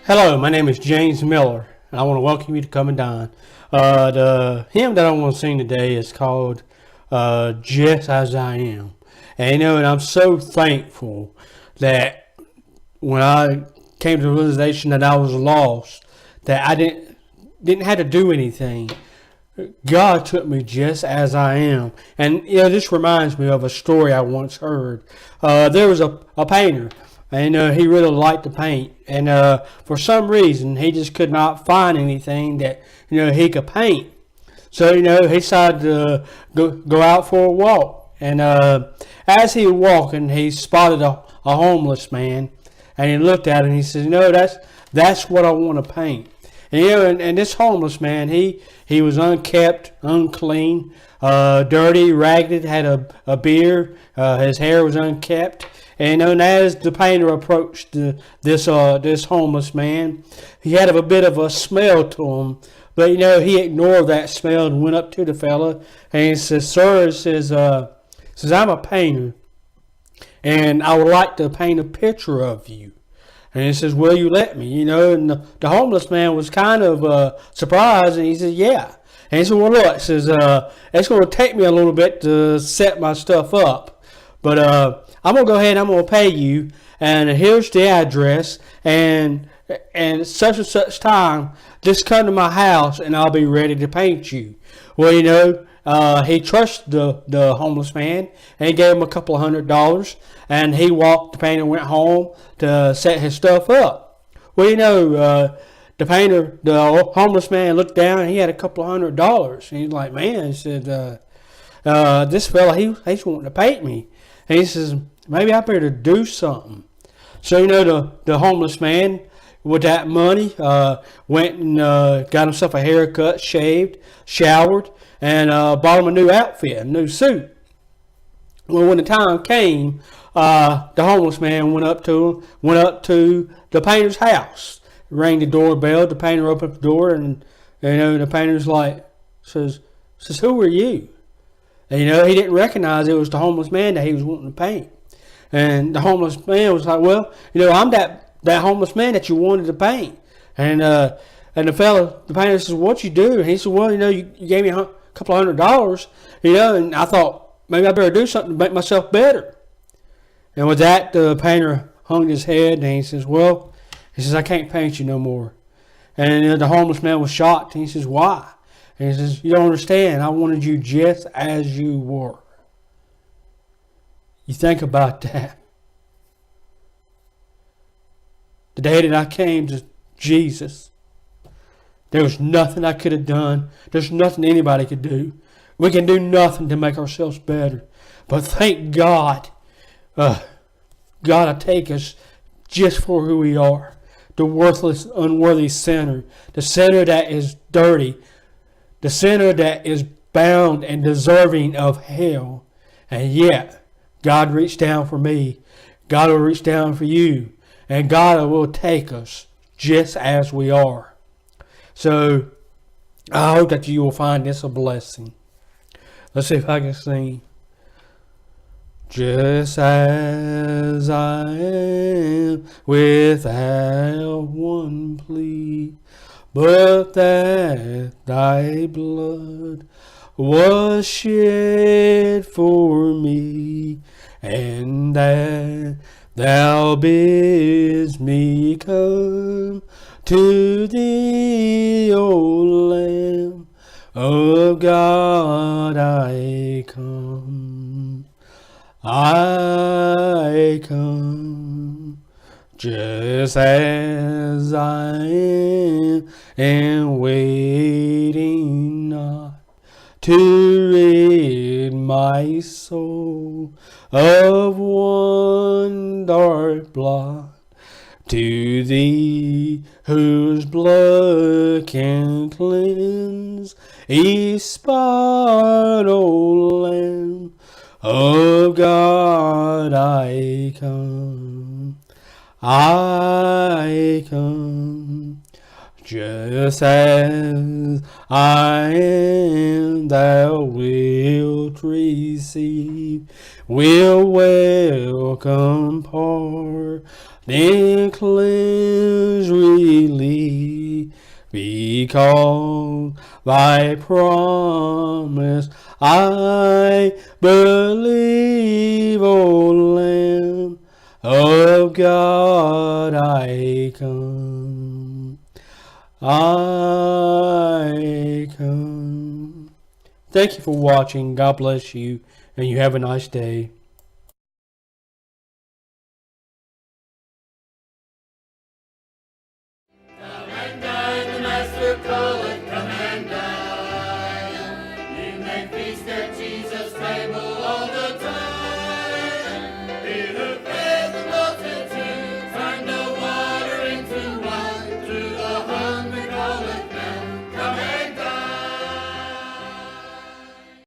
Hello, my name is James Miller, and I want to welcome you to Come and Dine. The hymn that I want to sing today is called Just As I Am. And I'm so thankful that when I came to the realization that I was lost, that I didn't have to do anything. God took me just as I am. And this reminds me of a story I once heard. There was a painter, and he really liked to paint. And for some reason, he just could not find anything that he could paint. So he decided to go out for a walk. And as he was walking, he spotted a homeless man, and he looked at it and he said, that's what I want to paint. And this homeless man, he was unkept, unclean, dirty, ragged, had a beard. His hair was unkept. And as the painter approached this homeless man, he had a bit of a smell to him. But he ignored that smell and went up to the fella and he says, "Sir," says "I'm a painter, and I would like to paint a picture of you." And he says, "Will you let me?" And the homeless man was kind of surprised, and he says, "Yeah." And he said, "Well, look," says, "it's going to take me a little bit to set my stuff up, but I'm going to go ahead and I'm going to pay you, and here's the address, and such and such time, just come to my house, and I'll be ready to paint you." Well, he trusted the homeless man, and he gave him a couple of $100, and he walked the painter, went home to set his stuff up. Well, the homeless man looked down, and he had a couple of $100, and he's like, "Man," he said, "this fella, he's wanting to paint me." And he says, "Maybe I better do something." So, the homeless man, with that money, went and got himself a haircut, shaved, showered, and bought him a new outfit, a new suit. Well, when the time came, the homeless man went up to the painter's house, rang the doorbell. The painter opened up the door, and the painter's like, says, "Who are you?" And he didn't recognize it was the homeless man that he was wanting to paint. And the homeless man was like, "Well, I'm that homeless man that you wanted to paint." And the painter says, "What you do?" And he said, "Well, you gave me a couple of $100, and I thought maybe I better do something to make myself better." And with that, the painter hung his head, and he says, "I can't paint you no more." And the homeless man was shocked, and he says, "Why?" And he says, "You don't understand. I wanted you just as you were." You think about that. The day that I came to Jesus, there was nothing I could have done. There's nothing anybody could do. We can do nothing to make ourselves better. But thank God, God will take us just for who we are. The worthless, unworthy sinner. The sinner that is dirty. The sinner that is bound and deserving of hell. And yet, God reached down for me. God will reach down for you. And God will take us just as we are. So, I hope that you will find this a blessing. Let's see if I can sing. Just as I am, without one plea, but that thy blood was shed for me, and that thou bidst me come to thee, O Lamb of God. I come, just as I am, and waiting not to rid my soul of one dark blot, to thee whose blood can cleanse each spot, O Lamb of God. I come, Just as I am, thou wilt receive, will welcome, pardon, cleanse, relieve, because thy promise I believe, O Lamb of God, I come. I come. Thank you for watching. God bless you, and you have a nice day.